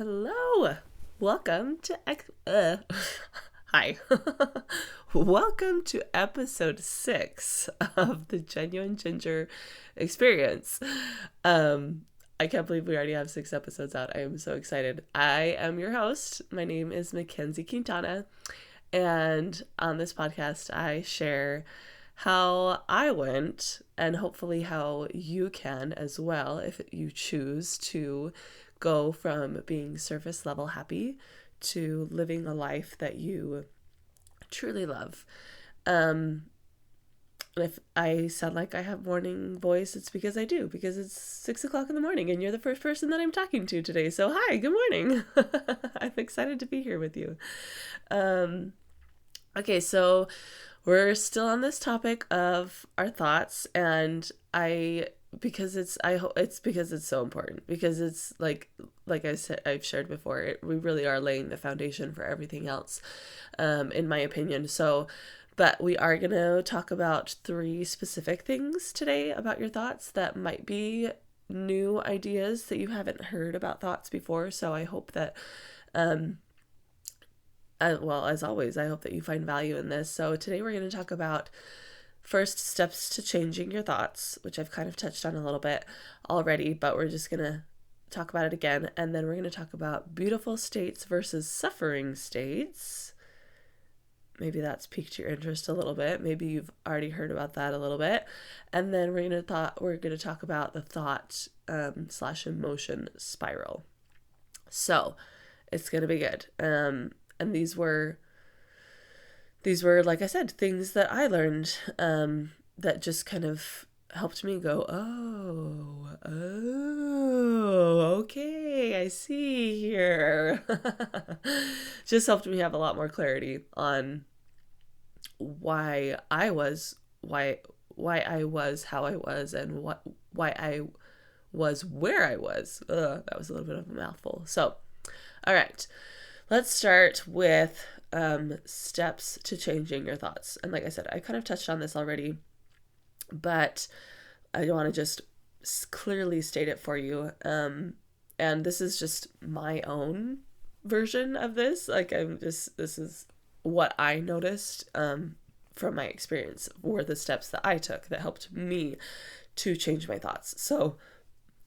Hello. Welcome to Hi. Welcome to episode 6 of the Genuine Ginger Experience. I can't believe we already have 6 episodes out. I am so excited. I am your host. My name is Mackenzie Quintana, and on this podcast I share how I went and hopefully how you can as well if you choose to go from being surface level happy to living a life that you truly love. If I sound like I have morning voice, it's because I do, because it's 6 o'clock in the morning and you're the first person that I'm talking to today. So hi, good morning. I'm excited to be here with you. Okay, so we're still on this topic of our thoughts, and because it's so important, because it's like I said, I've shared before, we really are laying the foundation for everything else, in my opinion. So, but we are going to talk about 3 specific things today about your thoughts that might be new ideas that you haven't heard about thoughts before. So I hope that, well, as always, I hope that you find value in this. So today we're going to talk about first steps to changing your thoughts, which I've kind of touched on a little bit already, but we're just going to talk about it again. And then we're going to talk about beautiful states versus suffering states. Maybe that's piqued your interest a little bit. Maybe you've already heard about that a little bit. And then we're going to talk about the thought / emotion spiral. So it's going to be good. And these were, like I said, things that I learned that just kind of helped me go, okay, I see here. Just helped me have a lot more clarity on why I was how I was, and why I was where I was. That was a little bit of a mouthful. So, all right, let's start with steps to changing your thoughts. And like I said, I kind of touched on this already, but I want to just clearly state it for you. And this is just my own version of this. This is what I noticed from my experience, were the steps that I took that helped me to change my thoughts. So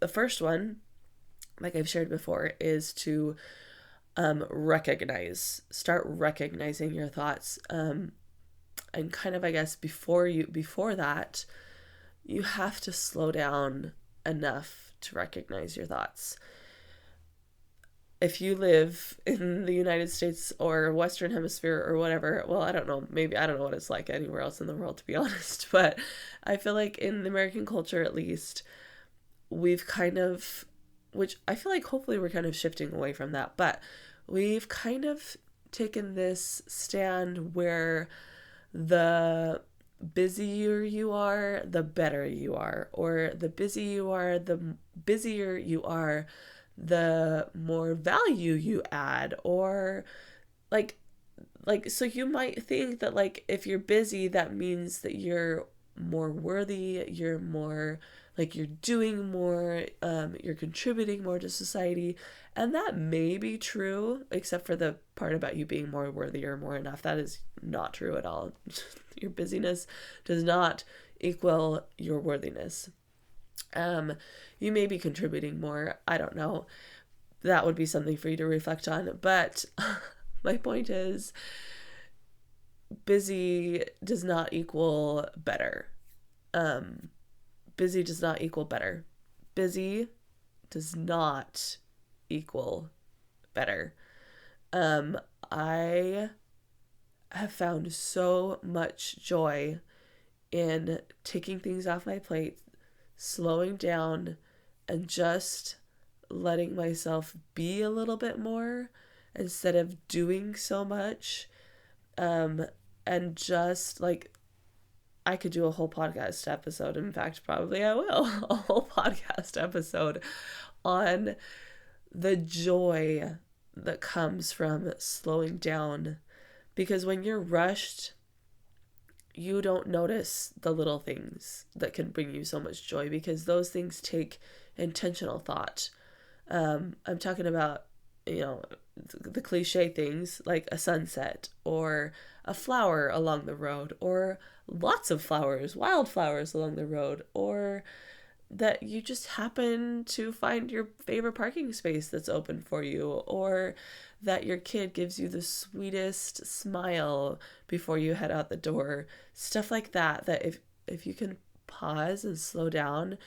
the first one, like I've shared before, is to start recognizing your thoughts. And kind of, I guess, before that, you have to slow down enough to recognize your thoughts. If you live in the United States or Western Hemisphere or whatever, well, I don't know what it's like anywhere else in the world, to be honest, but I feel like in the American culture, at least, we've kind of, which I feel like hopefully we're kind of shifting away from that, but we've kind of taken this stand where the busier you are, the better you are, or the busier you are, the more value you add, or so you might think that, like, if you're busy, that means that you're more worthy, you're more, like, you're doing more, you're contributing more to society. And that may be true, except for the part about you being more worthy or more enough. That is not true at all. Your busyness does not equal your worthiness. You may be contributing more. I don't know. That would be something for you to reflect on. But my point is, busy does not equal better. Busy does not equal better. Busy does not equal better. I have found so much joy in taking things off my plate, slowing down, and just letting myself be a little bit more instead of doing so much. And just, like, I could do a whole podcast episode. In fact, probably I will. A whole podcast episode on the joy that comes from slowing down. Because when you're rushed, you don't notice the little things that can bring you so much joy, because those things take intentional thought. I'm talking about you know, the cliche things like a sunset or a flower along the road or lots of flowers, wildflowers along the road, or that you just happen to find your favorite parking space that's open for you, or that your kid gives you the sweetest smile before you head out the door. Stuff like that, that if you can pause and slow down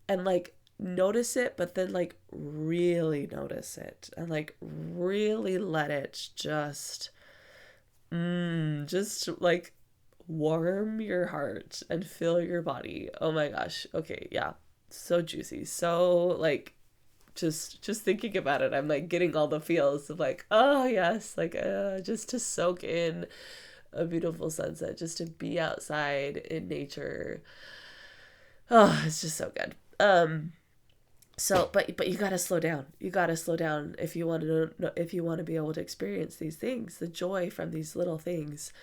and like notice it, but then like really notice it and like really let it just like warm your heart and fill your body. Oh my gosh. Okay, yeah. So juicy. So like just thinking about it, I'm like getting all the feels of like, oh yes, like just to soak in a beautiful sunset, just to be outside in nature. Oh, it's just so good. So but you got to slow down. You got to slow down if you want to know, if you want to be able to experience these things, the joy from these little things.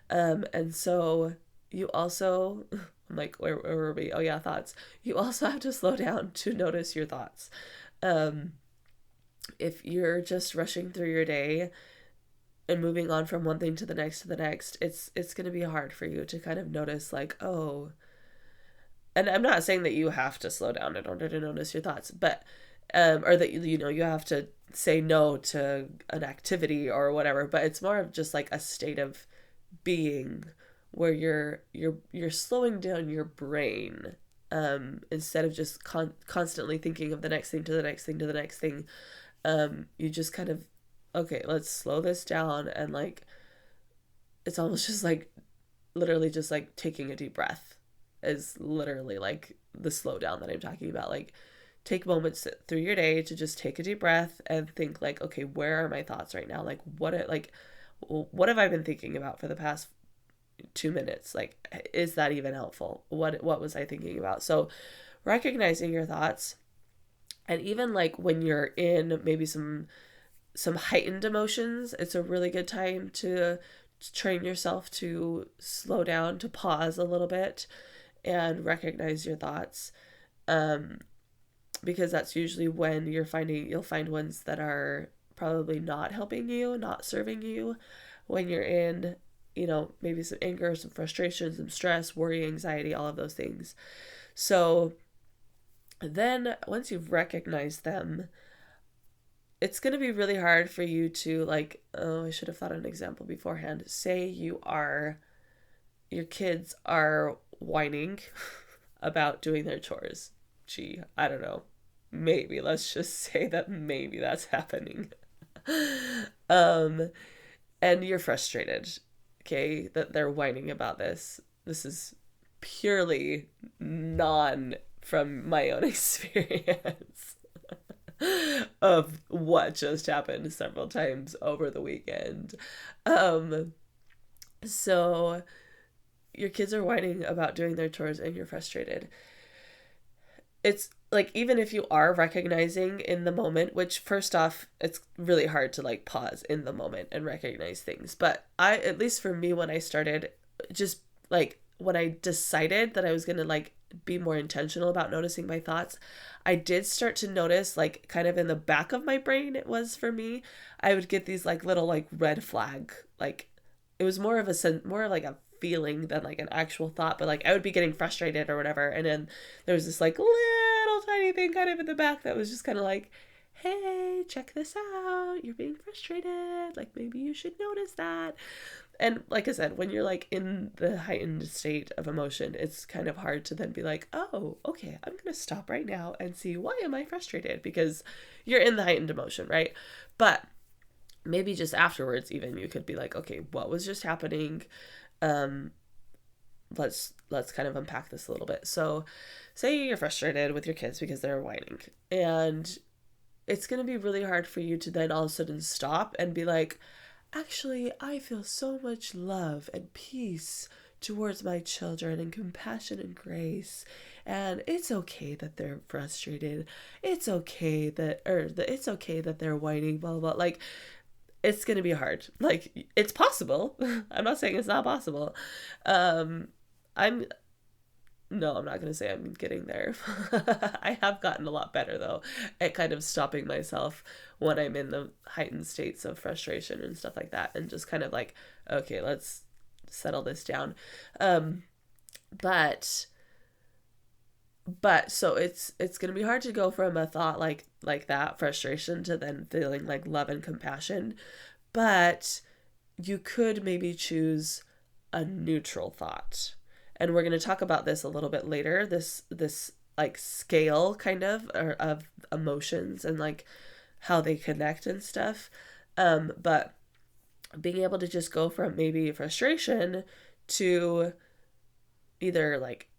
And so you also, I'm like, where were we? Oh yeah, thoughts. You also have to slow down to notice your thoughts. Um, if you're just rushing through your day and moving on from one thing to the next, it's going to be hard for you to kind of notice like, oh, and I'm not saying that you have to slow down in order to notice your thoughts, but or that you know you have to say no to an activity or whatever, but it's more of just like a state of being where you're slowing down your brain, instead of just constantly thinking of the next thing to the next thing to the next thing. You just kind of, okay, let's slow this down, and like it's almost just like literally just like taking a deep breath is literally like the slowdown that I'm talking about. Like take moments through your day to just take a deep breath and think like, okay, where are my thoughts right now? What have I been thinking about for the past 2 minutes? Like, is that even helpful? What was I thinking about? So recognizing your thoughts, and even like when you're in maybe some heightened emotions, it's a really good time to train yourself to slow down, to pause a little bit and recognize your thoughts. Um, because that's usually when you'll find ones that are probably not helping you, not serving you, when you're in, maybe some anger, some frustration, some stress, worry, anxiety, all of those things. So then once you've recognized them, it's going to be really hard for you to like, oh, I should have thought of an example beforehand. Say your kids are whining about doing their chores. Gee, I don't know. Maybe, let's just say that maybe that's happening. um, and you're frustrated, okay, that they're whining about this. This is purely non from my own experience of what just happened several times over the weekend. So your kids are whining about doing their chores and you're frustrated. It's like, even if you are recognizing in the moment, which first off, it's really hard to like pause in the moment and recognize things. But at least for me, when I started, just like when I decided that I was going to like be more intentional about noticing my thoughts, I did start to notice, like kind of in the back of my brain, it was for me, I would get these like little like red flag, like it was more of like a feeling than like an actual thought, but like I would be getting frustrated or whatever, and then there was this like little tiny thing kind of in the back that was just kind of like, hey, check this out, you're being frustrated, like maybe you should notice that. And like I said, when you're like in the heightened state of emotion, it's kind of hard to then be like, oh, okay, I'm gonna stop right now and see, why am I frustrated? Because you're in the heightened emotion, right? But maybe just afterwards, even, you could be like, okay, what was just happening? Let's kind of unpack this a little bit. So say you're frustrated with your kids because they're whining, and it's going to be really hard for you to then all of a sudden stop and be like, actually, I feel so much love and peace towards my children and compassion and grace, and it's okay that they're frustrated. It's okay that they're whining, blah, blah, blah. Like, it's going to be hard. Like, it's possible. I'm not saying it's not possible. I'm No, I'm not going to say I'm getting there. I have gotten a lot better though at kind of stopping myself when I'm in the heightened states of frustration and stuff like that, and just kind of like, okay, let's settle this down. Um, but so it's going to be hard to go from a thought like that, frustration, to then feeling like love and compassion. But you could maybe choose a neutral thought. And we're going to talk about this a little bit later, this like scale kind of or of emotions and like how they connect and stuff. But being able to just go from maybe frustration to either like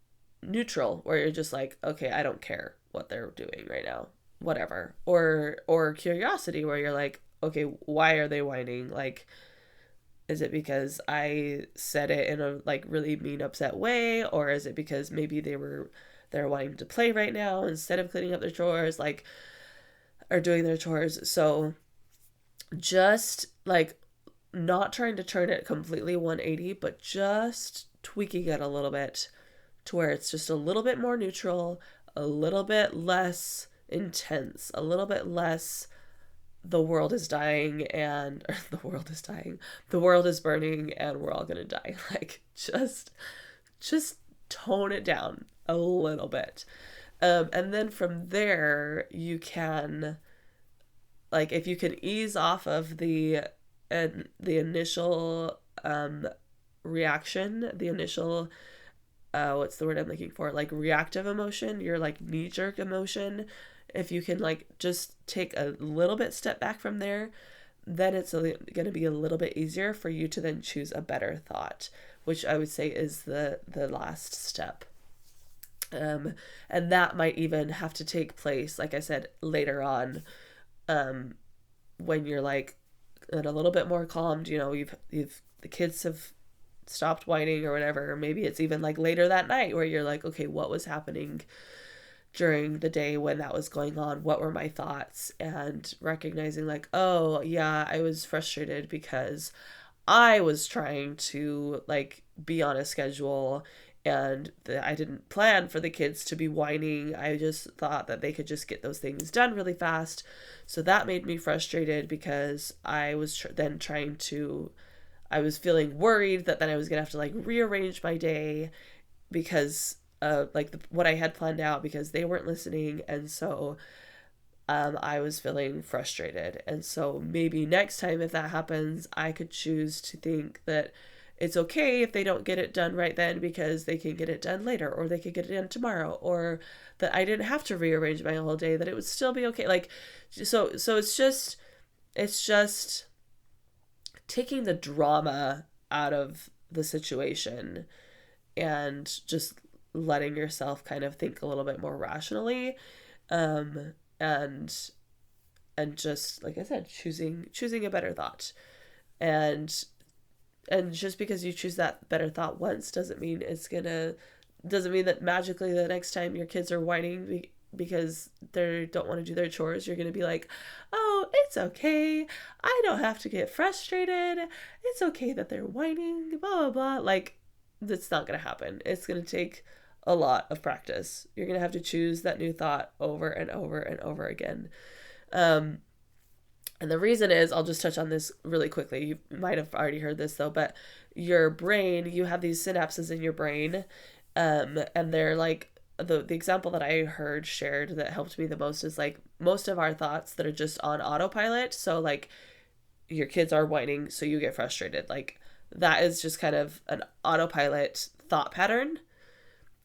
neutral, where you're just like, okay, I don't care what they're doing right now, whatever, or curiosity, where you're like, okay, why are they whining? Like, is it because I said it in a like really mean, upset way, or is it because maybe they're wanting to play right now instead of cleaning up their chores, like, or doing their chores? So just like not trying to turn it completely 180, but just tweaking it a little bit to where it's just a little bit more neutral, a little bit less intense, a little bit less the world is dying and or the world is dying, the world is burning and we're all gonna die. Like just tone it down a little bit. And then from there you can, like, if you can ease off of the initial reaction, the initial what's the word I'm looking for? Like reactive emotion, your like knee jerk emotion. If you can like just take a little bit step back from there, then it's going to be a little bit easier for you to then choose a better thought, which I would say is the last step. And that might even have to take place, like I said, later on, when you're like a little bit more calmed. You know, you've the kids have stopped whining or whatever. Or maybe it's even like later that night where you're like, okay, what was happening during the day when that was going on? What were my thoughts? And recognizing like, oh yeah, I was frustrated because I was trying to like be on a schedule and I didn't plan for the kids to be whining. I just thought that they could just get those things done really fast. So that made me frustrated because I was then trying to, I was feeling worried that then I was going to have to like rearrange my day because like what I had planned out, because they weren't listening. And so I was feeling frustrated. And so maybe next time if that happens, I could choose to think that it's okay if they don't get it done right then because they can get it done later, or they could get it done tomorrow, or that I didn't have to rearrange my whole day, that it would still be okay. Like, so it's just taking the drama out of the situation and just letting yourself kind of think a little bit more rationally, and just like I said, choosing a better thought. And just because you choose that better thought once doesn't mean that magically the next time your kids are whining because they don't want to do their chores, you're going to be like, oh, it's okay, I don't have to get frustrated, it's okay that they're whining, blah blah blah. Like, that's not going to happen. It's going to take a lot of practice. You're going to have to choose that new thought over and over and over again. And the reason is, I'll just touch on this really quickly. You might have already heard this though, but your brain, you have these synapses in your brain, and they're like, the example that I heard shared that helped me the most is like most of our thoughts that are just on autopilot. So like your kids are whining, so you get frustrated. Like that is just kind of an autopilot thought pattern.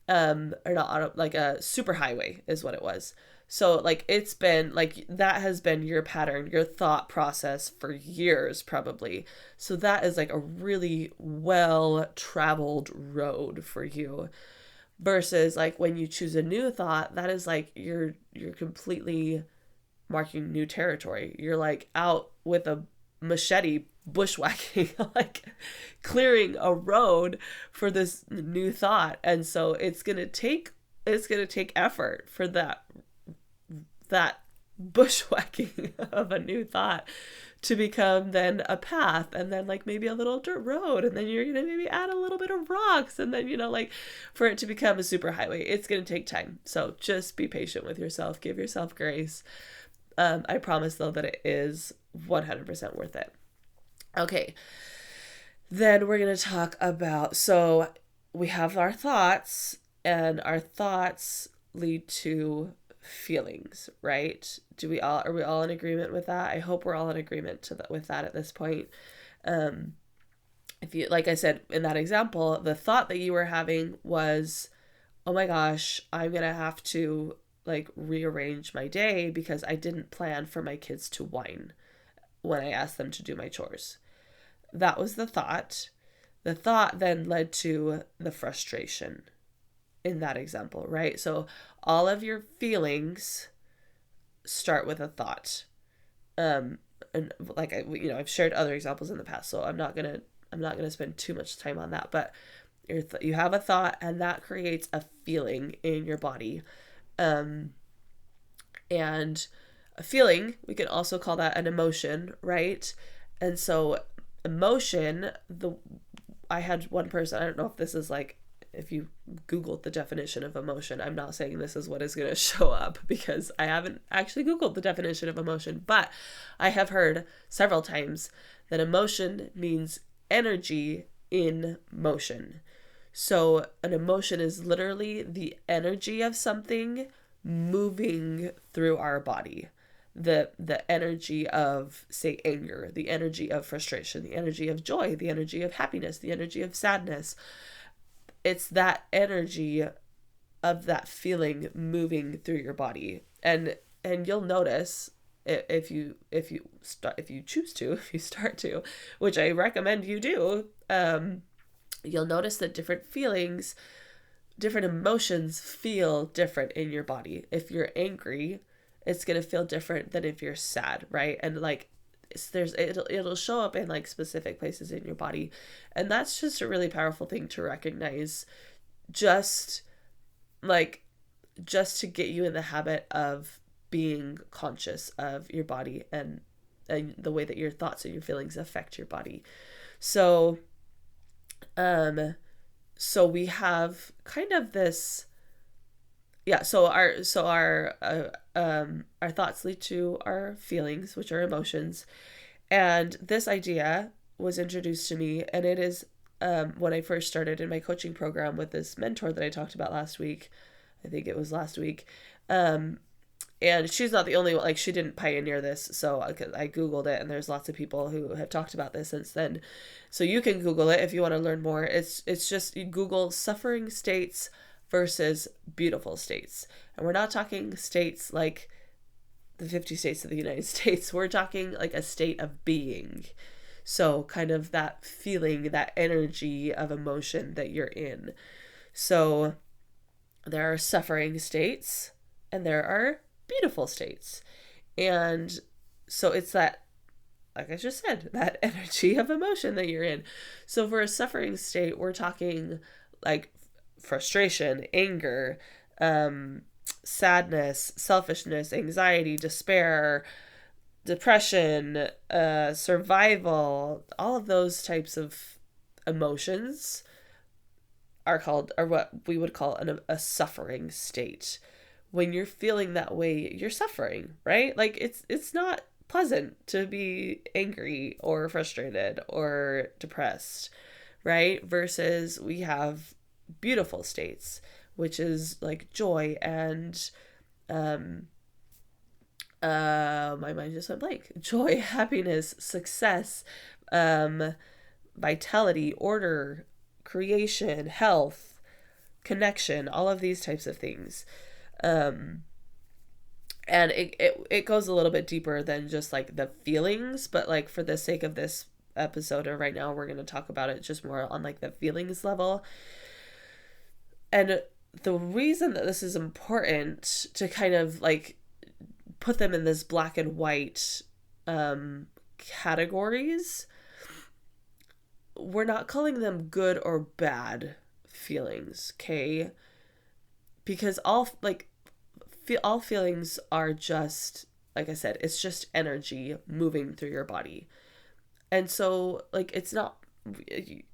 Or not auto, like a superhighway is what it was. So like it's been like that has been your pattern, your thought process for years probably. So that is like a really well traveled road for you. Versus like when you choose a new thought, that is like you're completely marking new territory. You're like out with a machete bushwhacking, like clearing a road for this new thought. And so it's gonna take effort for that bushwhacking of a new thought to become then a path, and then like maybe a little dirt road, and then you're gonna maybe add a little bit of rocks, and then like for it to become a super highway, it's gonna take time. So just be patient with yourself, give yourself grace. I promise though that it is 100% worth it. Okay, then we're gonna talk about, so we have our thoughts, and our thoughts lead to feelings, right? Are we all in agreement with that? I hope we're all in agreement with that at this point. If you, like I said in that example, the thought that you were having was, oh my gosh, I'm gonna have to like rearrange my day because I didn't plan for my kids to whine when I asked them to do my chores. That was the thought. The thought then led to the frustration in that example, right? So all of your feelings start with a thought. And like I've shared other examples in the past, so I'm not gonna spend too much time on that. But you have a thought, and that creates a feeling in your body, and a feeling, we can also call that an emotion, right? And so emotion, I had one person, I don't know if this is like, if you Googled the definition of emotion, I'm not saying this is what is going to show up because I haven't actually Googled the definition of emotion, but I have heard several times that emotion means energy in motion. So an emotion is literally the energy of something moving through our body. The energy of, say, anger, the energy of frustration, the energy of joy, the energy of happiness, the energy of sadness. It's that energy of that feeling moving through your body. And you'll notice if you start to, which I recommend you do, you'll notice that different feelings, different emotions feel different in your body. If you're angry, it's going to feel different than if you're sad, right? And like it'll show up in like specific places in your body. And that's just a really powerful thing to recognize, just to get you in the habit of being conscious of your body and the way that your thoughts and your feelings affect your body. So we have kind of this, so our thoughts lead to our feelings, which are emotions. And this idea was introduced to me, and it is when I first started in my coaching program with this mentor that I talked about last week. I think it was last week. And she's not the only one, like she didn't pioneer this. So I Googled it, and there's lots of people who have talked about this since then. So you can Google it if you want to learn more. It's just, you Google suffering states versus beautiful states. And we're not talking states like the 50 states of the United States. We're talking like a state of being. So kind of that feeling, that energy of emotion that you're in. So there are suffering states and there are beautiful states. And so it's that, like I just said, that energy of emotion that you're in. So for a suffering state, we're talking like frustration, anger, sadness, selfishness, anxiety, despair, depression, survival. All of those types of emotions are what we would call a suffering state. When you're feeling that way, you're suffering, right? Like it's not pleasant to be angry or frustrated or depressed, right? Versus we have beautiful states, which is like joy and my mind just went blank. Joy, happiness, success, vitality, order, creation, health, connection, all of these types of things. And it goes a little bit deeper than just like the feelings, but like for the sake of this episode or right now, we're going to talk about it just more on like the feelings level. And the reason that this is important to kind of like put them in this black and white categories, we're not calling them good or bad feelings, okay? Because all feelings are just like I said, it's just energy moving through your body. And so, like, it's not,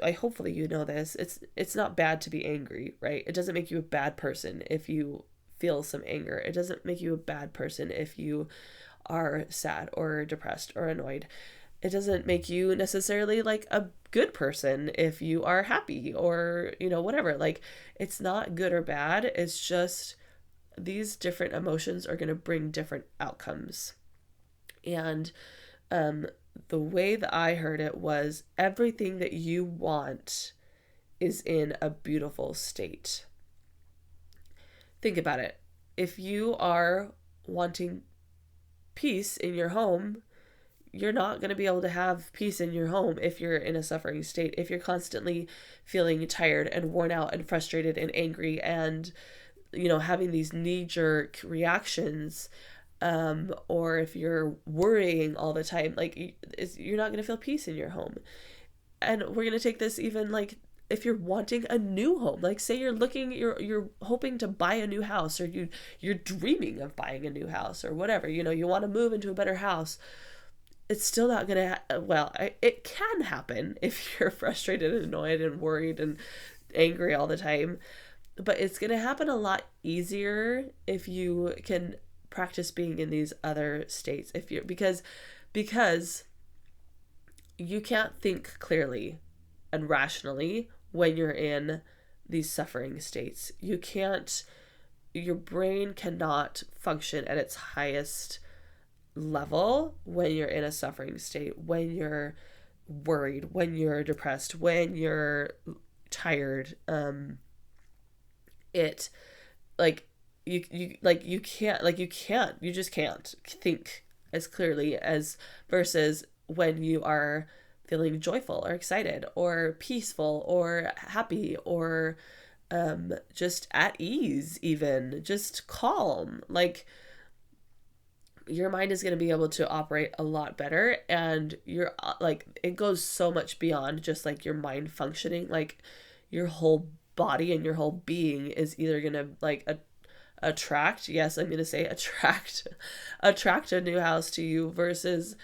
I hopefully you know this, it's not bad to be angry, right? It doesn't make you a bad person if you feel some anger. It doesn't make you a bad person if you are sad or depressed or annoyed. It doesn't make you necessarily like a good person if you are happy or, whatever. Like, it's not good or bad. It's just these different emotions are going to bring different outcomes. And the way that I heard it was everything that you want is in a beautiful state. Think about it. If you are wanting peace in your home, you're not going to be able to have peace in your home if you're in a suffering state. If you're constantly feeling tired and worn out and frustrated and angry and, having these knee-jerk reactions, or if you're worrying all the time, like, you're not going to feel peace in your home. And we're going to take this even like if you're wanting a new home, like say you're hoping to buy a new house, or you're dreaming of buying a new house or whatever, you want to move into a better house. It's still not going to, it can happen if you're frustrated and annoyed and worried and angry all the time, but it's going to happen a lot easier if you can practice being in these other states. Because you can't think clearly and rationally when you're in these suffering states. Your brain cannot function at its highest level when you're in a suffering state, when you're worried, when you're depressed, when you're tired. You just can't think as clearly as versus when you are feeling joyful or excited or peaceful or happy or just at ease, even just calm. Like, your mind is going to be able to operate a lot better, and you're like, it goes so much beyond just like your mind functioning. Like, your whole body and your whole being is either going to like attract a new house to you, versus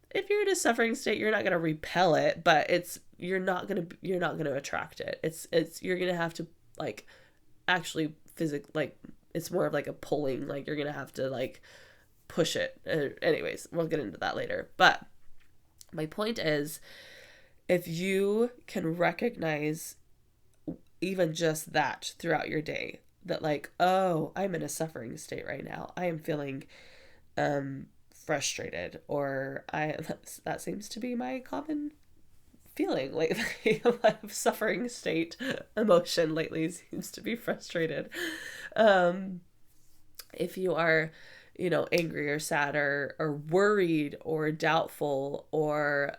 if you're in a suffering state, you're not going to repel it, but you're not going to attract it. You're going to have to like actually like, it's more of like a pulling, like you're going to have to like push it. Anyways, we'll get into that later. But my point is, if you can recognize even just that throughout your day, that like, oh, I'm in a suffering state right now. I am feeling frustrated, or that seems to be my common feeling lately. My suffering state emotion lately seems to be frustrated. If you are, angry or sad or worried or doubtful, or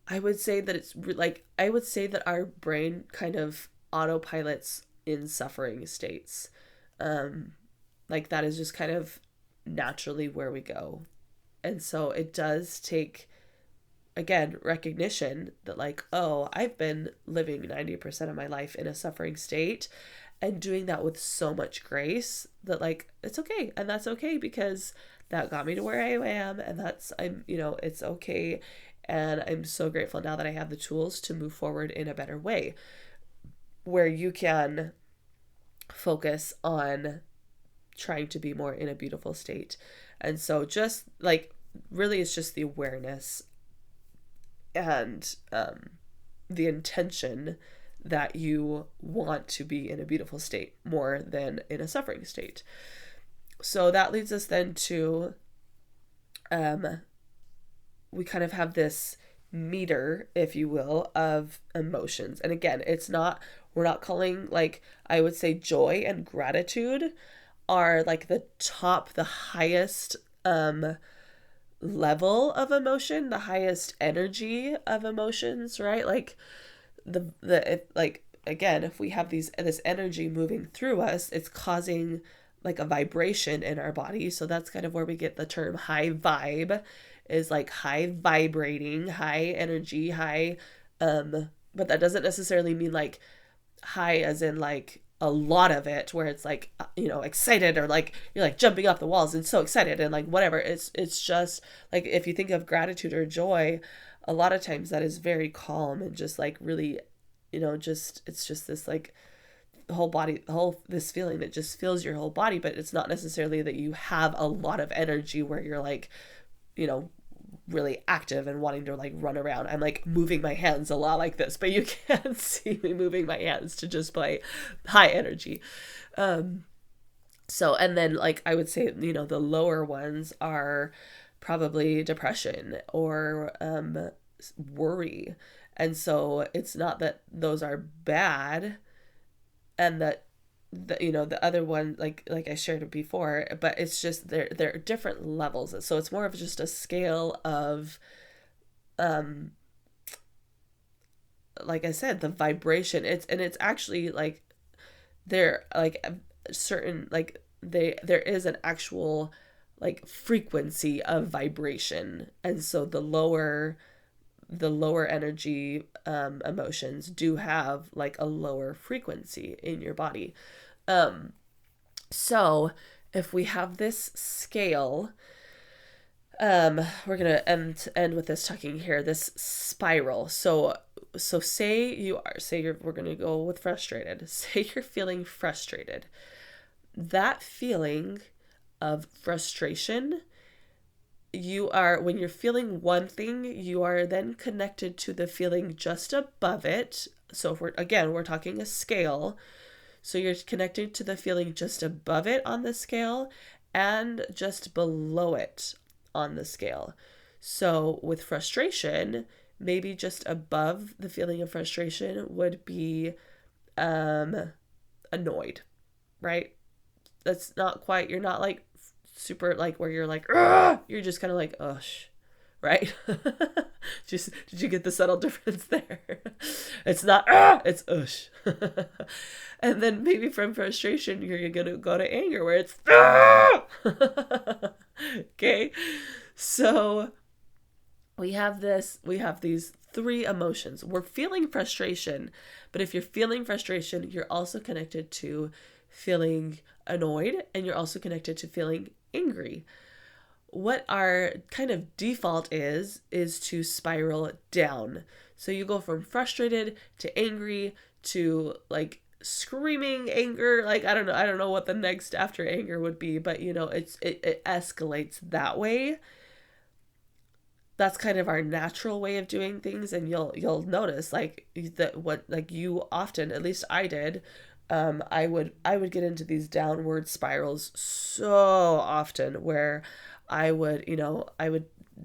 I would say that our brain kind of autopilots in suffering states. Like, that is just kind of naturally where we go. And so it does take, again, recognition that like, oh, I've been living 90% of my life in a suffering state, and doing that with so much grace that like, it's okay. And that's okay, because that got me to where I am, and it's okay. And I'm so grateful now that I have the tools to move forward in a better way, where you can focus on trying to be more in a beautiful state. And so just like, really, it's just the awareness and the intention that you want to be in a beautiful state more than in a suffering state. So that leads us then to we kind of have this meter, if you will, of emotions. And again, we're not calling, like, I would say joy and gratitude are like the highest level of emotion, the highest energy of emotions, right? Like, again, if we have this energy moving through us, it's causing like a vibration in our body. So that's kind of where we get the term high vibe, is like high vibrating, high energy, high, but that doesn't necessarily mean like high as in like a lot of it where it's like, excited, or like you're like jumping off the walls and so excited and like whatever. It's just like, if you think of gratitude or joy, a lot of times that is very calm and just like really, it's just this like whole body, this feeling that just fills your whole body. But it's not necessarily that you have a lot of energy where you're like, really active and wanting to like run around. I'm like moving my hands a lot like this, but you can't see me moving my hands to just play high energy. So, and then like I would say, the lower ones are probably depression or worry. And so it's not that those are bad, and that the other one, like I shared it before, but it's just they're different levels. So it's more of just a scale of like I said, the vibration. It's actually like they're like certain, like there is an actual like frequency of vibration. And so the lower energy emotions do have like a lower frequency in your body. So if we have this scale, we're gonna end with this talking here, this spiral. So we're gonna go with frustrated. Say you're feeling frustrated. That feeling of frustration, when you're feeling one thing, you are then connected to the feeling just above it. So if we're talking a scale, so you're connected to the feeling just above it on the scale and just below it on the scale. So with frustration, maybe just above the feeling of frustration would be annoyed, right? That's not quite, you're not like super like where you're like, you're just kind of like, right? Did you get the subtle difference there? It's not, it's And then maybe from frustration, you're going to go to anger where it's, okay? So we have these three emotions. We're feeling frustration, but if you're feeling frustration, you're also connected to feeling annoyed, and you're also connected to feeling angry. What our kind of default is to spiral down. So you go from frustrated to angry to like screaming anger. Like I don't know what the next after anger would be, but it escalates that way. That's kind of our natural way of doing things, and you'll notice like that what like you often, at least I did, I would get into these downward spirals so often where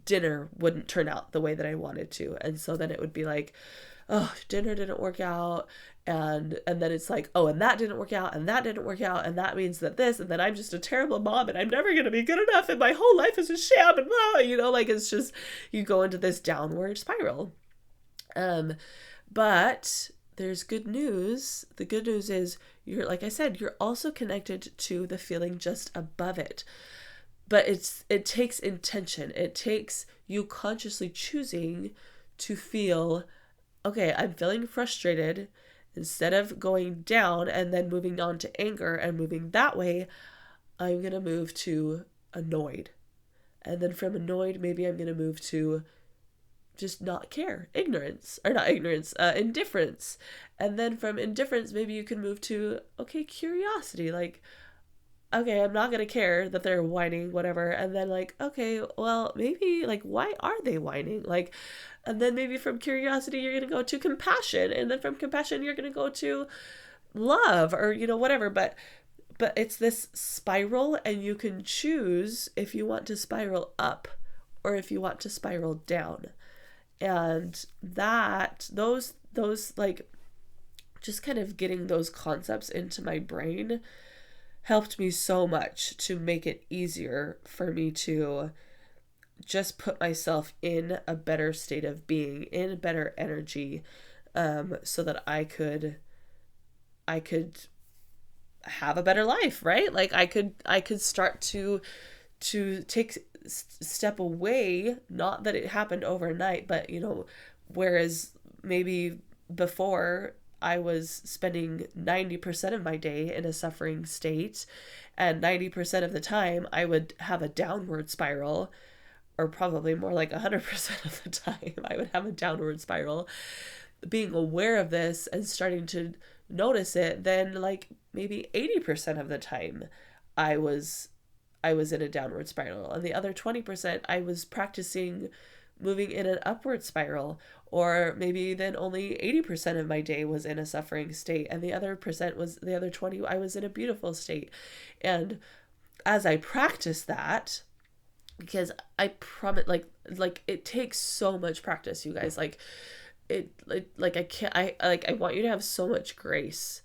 dinner wouldn't turn out the way that I wanted to. And so then it would be like, oh, dinner didn't work out. And then it's like, oh, and that didn't work out, and that didn't work out, and that means that this, and then I'm just a terrible mom, and I'm never going to be good enough, and my whole life is a sham, and like it's just, you go into this downward spiral. But there's good news. The good news is like I said, you're also connected to the feeling just above it. But it takes intention. It takes you consciously choosing to feel, okay, I'm feeling frustrated. Instead of going down and then moving on to anger and moving that way, I'm going to move to annoyed. And then from annoyed, maybe I'm going to move to just not care, indifference. And then from indifference, maybe you can move to, okay, curiosity. Like, okay, I'm not going to care that they're whining, whatever. And then like, okay, well, maybe like, why are they whining? Like, and then maybe from curiosity, you're going to go to compassion. And then from compassion, you're going to go to love or, whatever. But it's this spiral, and you can choose if you want to spiral up or if you want to spiral down. And those like, just kind of getting those concepts into my brain helped me so much to make it easier for me to just put myself in a better state of being, in a better energy, so that I could have a better life, right? Like I could start to take step away, not that it happened overnight, but whereas maybe before I was spending 90% of my day in a suffering state, and 90% of the time I would have a downward spiral, or probably more like 100% of the time I would have a downward spiral. Being aware of this and starting to notice it, then like maybe 80% of the time I was in a downward spiral, and the other 20% I was practicing moving in an upward spiral. Or maybe then only 80% of my day was in a suffering state, and the other 20 I was in a beautiful state. And as I practice that, because I promise, like it takes so much practice, you guys. I can't, I want you to have so much grace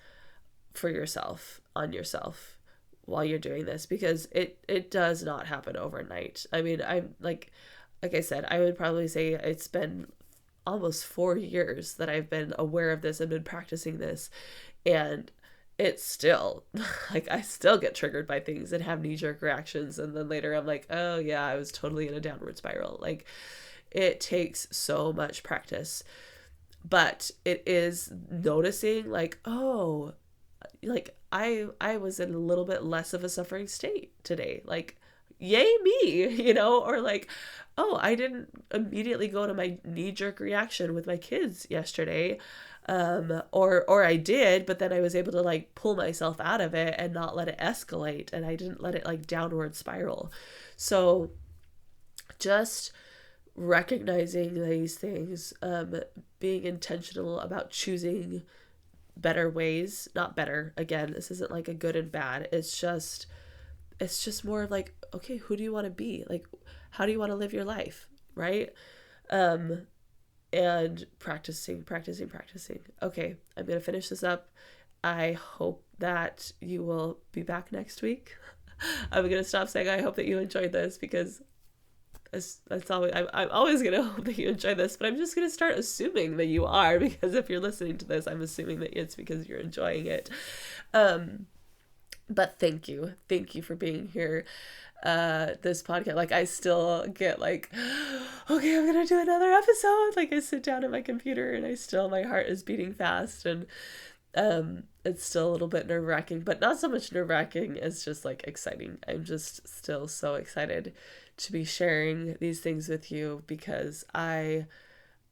for yourself, on yourself, while you're doing this, because it does not happen overnight. I mean, I'm like I said, I would probably say it's been almost 4 years that I've been aware of this and been practicing this, and it's still like I still get triggered by things and have knee-jerk reactions, and then later I'm like, oh yeah, I was totally in a downward spiral. Like, it takes so much practice, but it is noticing, like, oh, like I was in a little bit less of a suffering state today, like, yay me, or like, oh, I didn't immediately go to my knee-jerk reaction with my kids yesterday, or I did, but then I was able to like pull myself out of it and not let it escalate, and I didn't let it like downward spiral. So just recognizing these things, being intentional about choosing better ways, not better, again, this isn't like a good and bad, it's just more of like, okay, who do you want to be? Like, how do you want to live your life? Right? And practicing. Okay, I'm going to finish this up. I hope that you will be back next week. I'm going to stop saying I hope that you enjoyed this, because that's always, I'm always going to hope that you enjoy this, but I'm just going to start assuming that you are, because if you're listening to this, I'm assuming that it's because you're enjoying it. But thank you for being here. This podcast, like, I still get like, okay, I'm gonna do another episode. Like, I sit down at my computer and my heart is beating fast, and it's still a little bit nerve-wracking, but not so much nerve-wracking as just like exciting. I'm just still so excited to be sharing these things with you, because I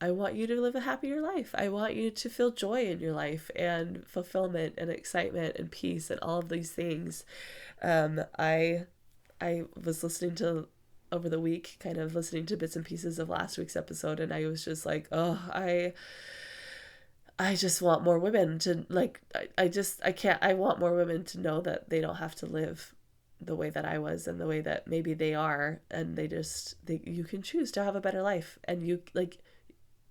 want you to live a happier life. I want you to feel joy in your life, and fulfillment and excitement and peace and all of these things. I was listening to, over the week, kind of listening to bits and pieces of last week's episode, and I was just like, oh, I just want more women to, like, I want more women to know that they don't have to live the way that I was and the way that maybe they are, and you can choose to have a better life, and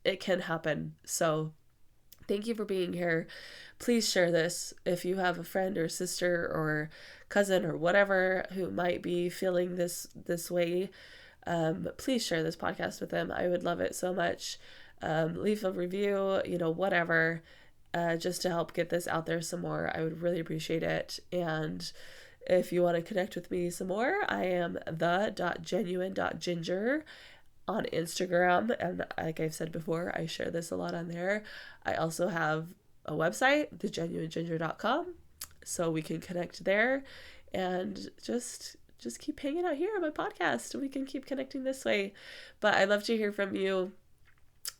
it can happen. So thank you for being here. Please share this if you have a friend or sister or cousin or whatever who might be feeling this way. Please share this podcast with them. I would love it so much. Leave a review, whatever, just to help get this out there some more. I would really appreciate it. And if you want to connect with me some more, I am the.genuine.ginger on Instagram, and like I've said before, I share this a lot on there. I also have a website, thegenuineginger.com, so we can connect there, and just keep hanging out here on my podcast, and we can keep connecting this way. But I love to hear from you.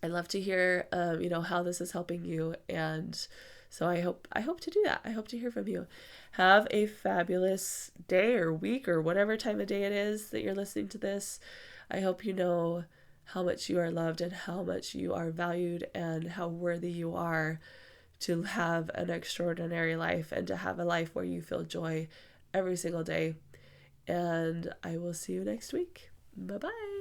I love to hear how this is helping you, and so I hope to do that. I hope to hear from you. Have a fabulous day or week or whatever time of day it is that you're listening to this. I hope you know how much you are loved and how much you are valued and how worthy you are to have an extraordinary life and to have a life where you feel joy every single day. And I will see you next week. Bye-bye.